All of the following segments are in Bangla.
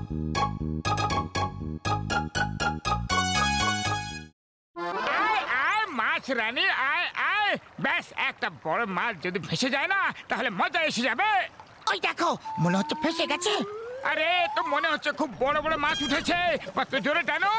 আয় আয় মাছ রানী, আয় আয়। ব্যাস একটা বড় মাছ যদি ফেসে যায় না তাহলে মজা এসে যাবে। ওই দেখো, মনে হচ্ছে ফেসে গেছে। আরে তো মনে হচ্ছে খুব বড় বড় মাছ উঠেছে। কত জোরে টানো।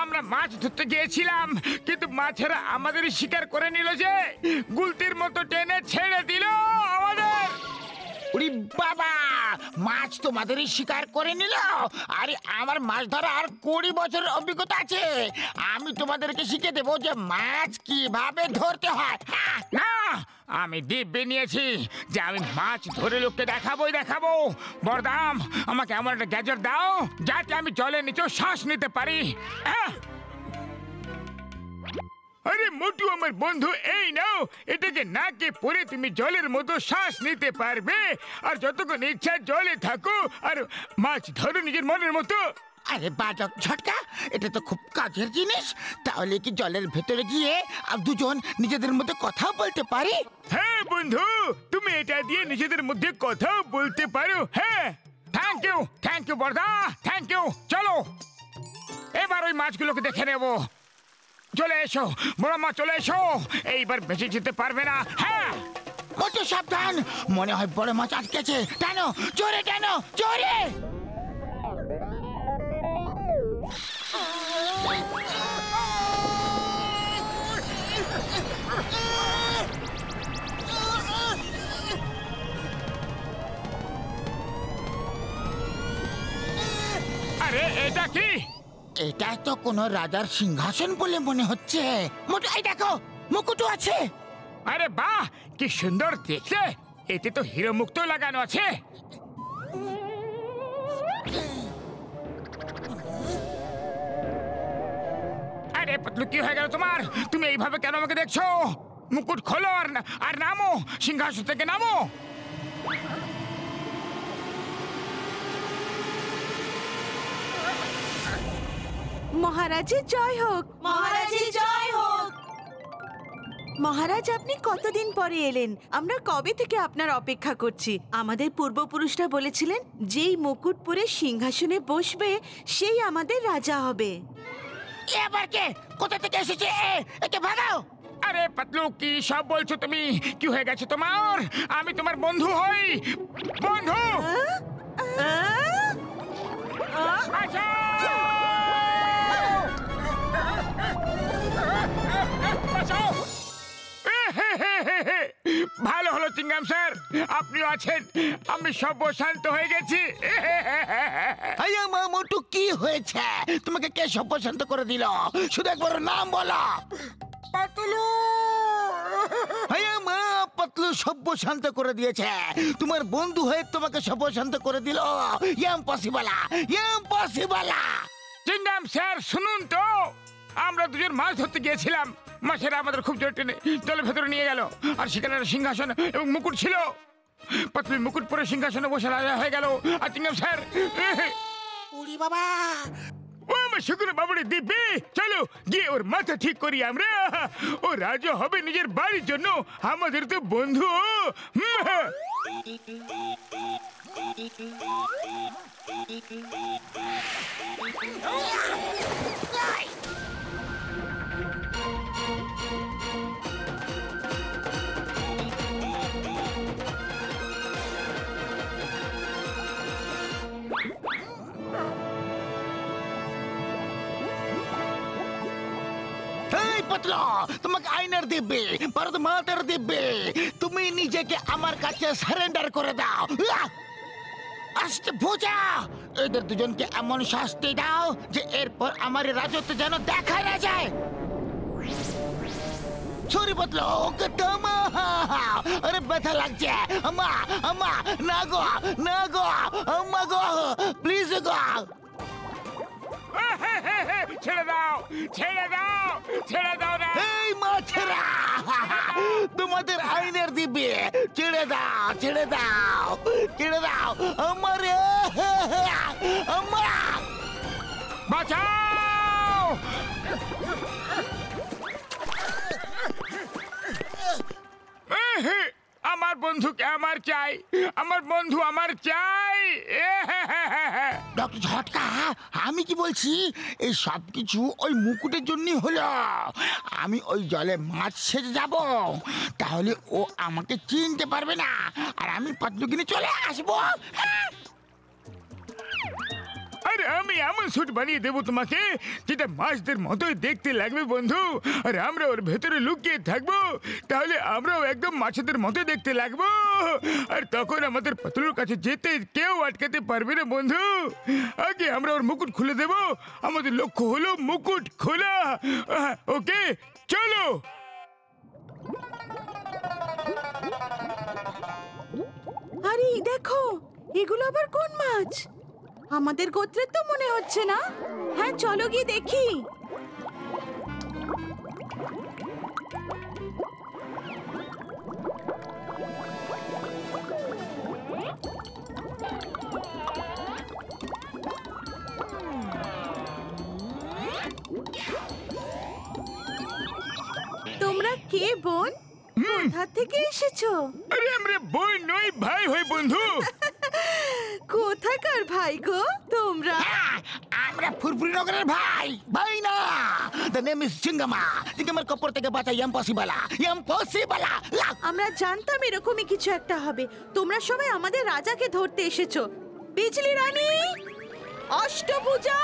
আমরা মাছ ধরতে গিয়েছিলাম, কিন্তু মাছেরা আমাদের শিকার করে নিল যে গুলতির মতো টেনে ছেড়ে দিল আমাদের। ওরে বাবা, মাছ তোমাদেরই শিকার করে নিল। আরে আমার মাছ ধরা আর 20 বছরের অভিজ্ঞতা আছে। আমি তোমাদেরকে শিখে দেবো যে মাছ কিভাবে ধরতে হয়। না, আমি দিব্যি নিয়েছি যে আমি মাছ ধরে লোককে দেখাবো। বরদাম, আমাকে এমন একটা গ্যাজেট দাও যাতে আমি জলের নিচেও শ্বাস নিতে পারি। আরে মোটু আমার বন্ধু, এই নাও, এটাকে নাকে পরে তুমি জলের মতো শ্বাস নিতে পারবে। আর যতক্ষণ ইচ্ছা জলে থাকো আর মাছ ধরো নিজের মনের মতো। আরে বাজক ঝটকা, এটা তো খুব কাজের জিনিস। তাহলে কি জলের ভেতরে গিয়ে আর দুজন নিজেদের মধ্যে কথা বলতে পারি? হ্যাঁ বন্ধু, তুমি এটা দিয়ে নিজেদের মধ্যে কথা বলতে পারো। হ্যাঁ, thank you Barada, thank you. চলো এবার ওই মাছগুলোকে দেখে নেব। চলে এসো বড় মা, চলে এসো। এইবার বেঁচে যেতে পারবে না। হ্যাঁ, মোটু সাবধান, মনে হয় বড় মাছ আটকেছে। টানো, জোরে টানো, জোরে। আরে এটা কি? এটা তো কোনো রাজার সিংহাসন বলে মনে হচ্ছে। মোটু, এই দেখো, মুকুটও আছে। আরে বাহ, কি সুন্দর দেখতে। এতে তো হিরো মুক্ত লাগানো আছে। আরে পাতলু, কি হয়ে গেল তোমার? তুমি এইভাবে কেন আমাকে দেখছো? মুকুট খোলো আর নামো, সিংহাসন থেকে নামো। মহারাজের জয় হোক। মহারাজের জয় হোক। মহারাজ, আপনি কতদিন পরে এলেন। আমরা কবে থেকে আপনার অপেক্ষা করছি। আমাদের পূর্বপুরুষরা বলেছিলেন যেই মুকুট পরে সিংহাসনে বসবে সেই আমাদের রাজা হবে। এবার কে কোথা থেকে এসেছে? একে ভাগাও। আরে পাতলু, কি সব বলছো তুমি? কি হয়ে গেছে তোমার? আমি তোমার বন্ধু হই। বন্ধু, ভালো হলো চিংগাম স্যার, আপনিও আছেন। আমি সব শান্ত হয়ে গেছি। মোটু, কি হয়েছে? তোমাকে কে সব শান্ত করে দিল? শুধু একবার নাম বলো। পাতলু। পাতলু সভ্য শান্ত করে দিয়েছে। তোমার বন্ধু হয়ে তোমাকে সভ্য শান্ত করে দিল। ইম্পসিবল। চিংগাম স্যার, শুনুন তো, আমরা দুজন মাছ ধরতে গিয়েছিলাম। মাছেরা আমাদের খুব জোর টেনে জলের ভেতরে নিয়ে গেল। আর সেখানে সিংহাসন এবং মুকুট ছিল। পাতলু মুকুট পরে সিংহাসনে বসে রাজা হয়ে গেল। আর চিংগাম স্যার, ওরে বাবা, ও আমার শুকনো বাবুড়ি দিব্যি, চলো গিয়ে ওর মাথা ঠিক করি আমরা। ও রাজা হবে নিজের বাড়ির জন্য, আমাদের তো বন্ধু। তোমাকে আইনার দিব্যি, ভারত মাতার দিব্যি, তুমি নিজেকে আমার কাছে সারেন্ডার করে দাও। আস্তে ভোজা, এদের দুজনকে এমন শাস্তি দাও যে এরপর আমার রাজত্ব যেন দেখা না যায়। সরি বদলো, ওকে থামাও। আরে ব্যথা লাগছে। আমা আমা, না গো, আম্মা গো, প্লিজ গো। ছেড়ে দাও না। তোমাদের আইনের দিব্যি ছেড়ে দাও, ছেড়ে দাও, ছেড়ে দাও আমারে, আমার বাঁচাও! আমার বন্ধুকে আমার চাই, আমার বন্ধু আমার চাই। ডক্টর ঝটকা, আমি কি বলছি, এই সব কিছু ওই মুকুটের জন্যই হলো। আমি ওই জলে মাছ সেজে যাব, তাহলে ও আমাকে চিনতে পারবে না, আর আমি পাতলু কিনে চলে আসবো। আরে আমি এমন স্যুট বানিয়ে দেবো তোমাকে যেটা মাছদের মতোই দেখতে লাগবে বন্ধু, আর আমরা ওর ভেতরে লুকিয়ে থাকবো, তাহলে আমরাও একদম মাছেদের মতো দেখতে লাগবো, আর তখন আমাদের পাতলুর কাছে যেতে কেউ আটকাতে পারবে না বন্ধু। আগে আমরা ওর মুকুট খুলে দেবো, আমাদের লক্ষ্য হলো মুকুট খোলা। ওকে চলো। আরে দেখো, এগুলো আবার কোন মাছ? আমাদের গোত্রের তো মনে হচ্ছে না। হ্যাঁ চলো গিয়ে দেখি। তোমরা কে বোন? কোথা থেকে এসেছো? আরে আমরা বোন নই, ভাই হই বন্ধু। কোথাকার ভাই গো তোমরা? আমরা ফুরফুরি নগরের ভাই, ভাই না। দ্য নেম ইজ চিঙ্গামা। চিঙ্গামার কপর থেকে বাঁচা ইম্পসিবল, ইম্পসিবল। আমরা জানতাম এরকমই কিছু একটা হবে। তোমরা সবাই আমাদের রাজাকে ধরতে এসেছো। বিজলি রানী, অষ্টভুজা,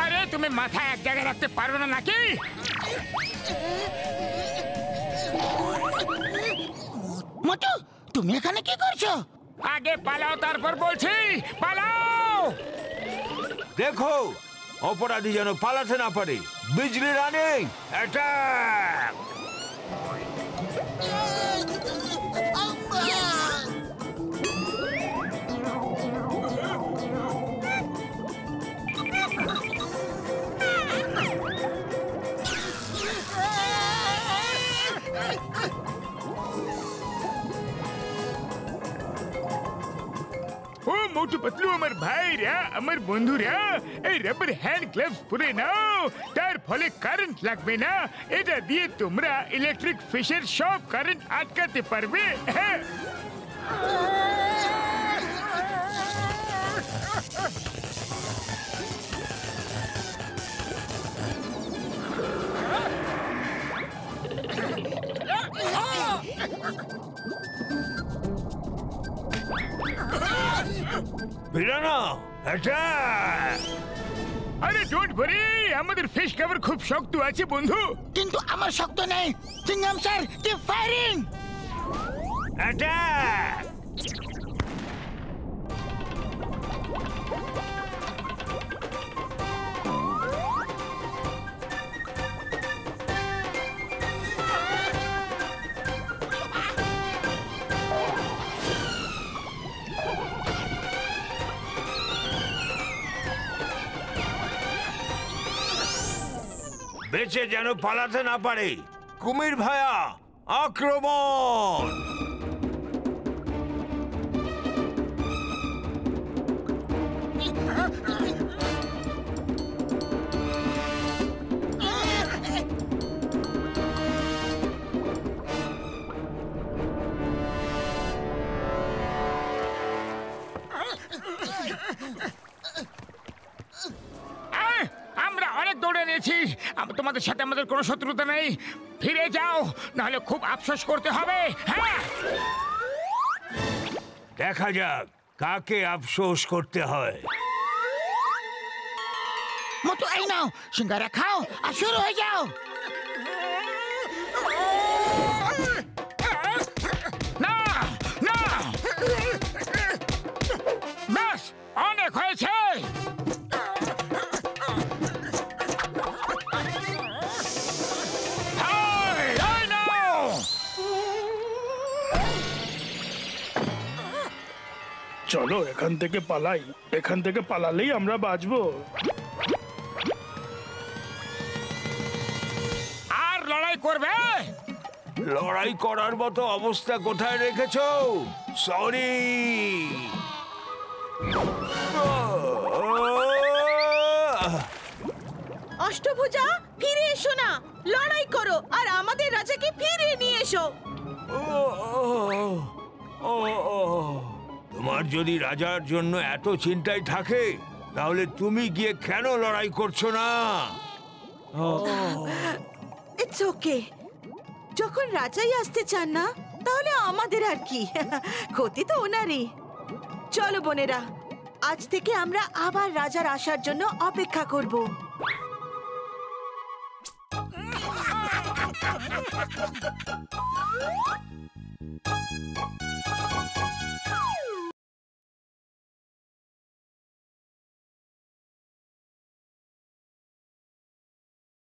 আরে তুমি মাথা এক জায়গায় রাখতে পারবে না নাকি? মোটু, তুমি এখানে কি করছো? আগে পালাও, তারপর বলছি পালাও। দেখো, অপরাধী যেন পালাতে না পারে। বিজলি রানী, অ্যাটাক! ও মোটু পাতলু আমার ভাইরা, আমার বন্ধুরা, এই রাবার হ্যান্ড গ্লাভস পরে নাও, তার ফলে কারেন্ট লাগবে না। এটা দিয়ে তোমরা ইলেকট্রিক ফিশের সব কারেন্ট আটকাতে পারবে। হ্যাঁ, পিরানা, অ্যাটাক! আরে ডোন্ট ওয়ারি, আমাদের ফিশ কভার খুব শক্ত আছে বন্ধু। কিন্তু আমার শক্ত নেই। চিঙ্গাম স্যার, কিপ ফায়ারিং। অ্যাটাক! বেঁচে যেন পালাতে না পারে। কুমির ভায়া, আক্রমণ! আমরা অনেক দৌড়ে নিয়েছি, তোমাদের সাথে আমাদের কোনো শত্রুতা নেই। ফিরে যাও, নাহলে খুব আফসোস করতে হবে। হ্যাঁ, দেখা যাক কাকে আফসোস করতে হয়। মোটু, এই নাও সিঙ্গারা খাও আর শুরু হয়ে যাও। চলো এখান থেকে পালাই, এখান থেকে পালালেই আমরা বাঁচবো। আর লড়াই করবে? লড়াই করার মতো অবস্থা কোথায় রেখেছো? সরি। অষ্টভুজা, ফিরে এসো না, লড়াই করো আর আমাদের রাজাকে ফিরিয়ে নিয়ে এসো। তোমার যদি রাজার জন্য এত চিন্তায় থাকে তাহলে তুমি গিয়ে কেন লড়াই করছো না? ইটস ওকে, যখন রাজাই আসতে চান না তাহলে আমাদের আর কি, ক্ষতি তো ওনারই। চলো বোনেরা, আজ থেকে আমরা আবার রাজার আসার জন্য অপেক্ষা করব।